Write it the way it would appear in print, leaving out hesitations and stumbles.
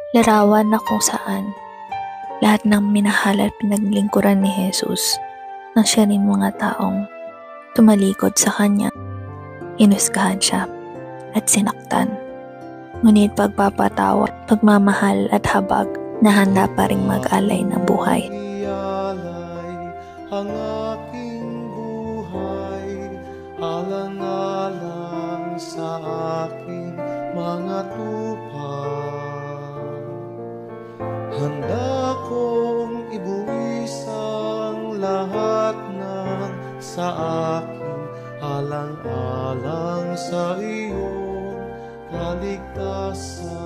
larawan na kung saan lahat ng minahal at pinaglingkuran ni Jesus nang siya rin mga taong tumalikod sa kanya, inusgahan siya at sinaktan. Ngunit pagpapatawad, pagmamahal at habag na handa pa ring mag-alay ng buhay. Ang aking buhay, alang-alang sa aking mga tupa. Handa kong ibuwis ang lahat ng sa akin, alang-alang sa iyong kaligtasan.